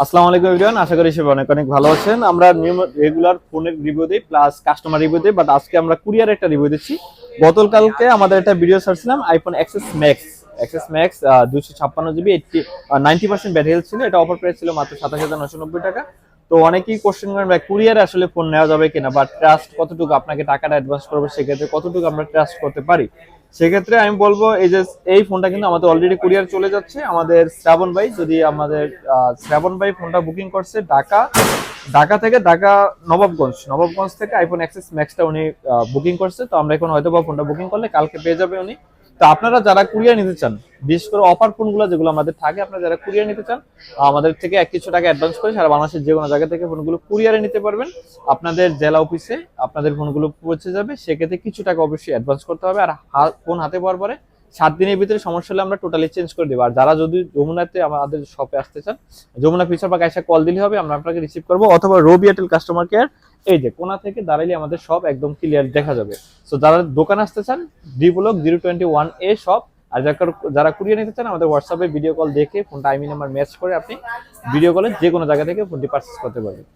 আসসালামু আলাইকুম এভরিওয়ান, আশা করি সবাই অনেক অনেক ভালো আছেন। আমরা রেগুলার ফোনের রিভিউ দিই প্লাস কাস্টমার রিভিউ দিই, বাট আজকে আমরা কুরিয়ার একটা রিভিউ দিচ্ছি। গতকালকে আমাদের একটা ভিডিও ছাড়ছিলাম iPhone XS Max 256 GB 90% battery health ছিল। এটা অফার প্রাইস ছিল মাত্র 27,990 টাকা। তো অনেকেই কোশ্চেন করেন ভাই কুরিয়ারে আসলে ফোন নেওয়া যাবে কিনা, বা ট্রাস্ট কতটুকু, আপনাকে টাকাটা অ্যাডভান্স করবো সেক্ষেত্রে কতটুকু আমরা ট্রাস্ট করতে পারি। সেক্ষেত্রে আমি বলবো এই ফোনটা কিন্তু আমাদের অলরেডি কুরিয়ার চলে যাচ্ছে। আমাদের শ্রাবণ ভাই, যদি আমাদের শ্রাবণ ভাই ফোনটা বুকিং করছে ঢাকা থেকে, ঢাকা নবাবগঞ্জ থেকে আইফোন এক্সএস ম্যাক্সটা উনি বুকিং করছে। তো আমরা এখন হয়তো বা ফোনটা বুকিং করলে কালকে পেয়ে যাবে উনি। তো আপনারা যারা কুরিয়ার নিতে চান, বিশেষ করে অফার ফোনগুলো যেগুলো আমাদের থাকে, আপনারা যারা কুরিয়ার নিতে চান আমাদের থেকে কিছু টাকা অ্যাডভান্স করে সারা বাংলাদেশের যে কোনো জায়গা থেকে ফোনগুলো কুরিয়ারে নিতে পারবেন। আপনাদের জেলা অফিসে আপনাদের ফোনগুলো পৌঁছে যাবে, সেক্ষেত্রে কিছু টাকা অবশ্যই অ্যাডভান্স করতে হবে। আর ফোন হাতে পাওয়ার পরে 7 দিনের ভিতরে সমস্যা হলে আমরা টোটালি চেঞ্জ করে দেবো। আর যারা যদি যমুনাতে আমাদের শপে আসতে চান, যমুনা ফিচার পার্কে এসে কল দিলে হবে, আমরা আপনাকে রিসিভ করবো। অথবা রবি এয়ারটেল কাস্টমার কেয়ার, এই যে কোনা থেকে দাঁড়াইলে আমাদের সব একদম ক্লিয়ার দেখা যাবে। তো যারা দোকান আসতে চান, ডি ব্লক 021A শপ। আর যারা কুরিয়ার নিতে চান, আমাদের হোয়াটসঅ্যাপে ভিডিও কল দেখে ফোনটা নাম্বার ম্যাচ করে আপনি ভিডিও কলে যে কোনো জায়গা থেকে ফোনটি পারচেস করতে পারবেন।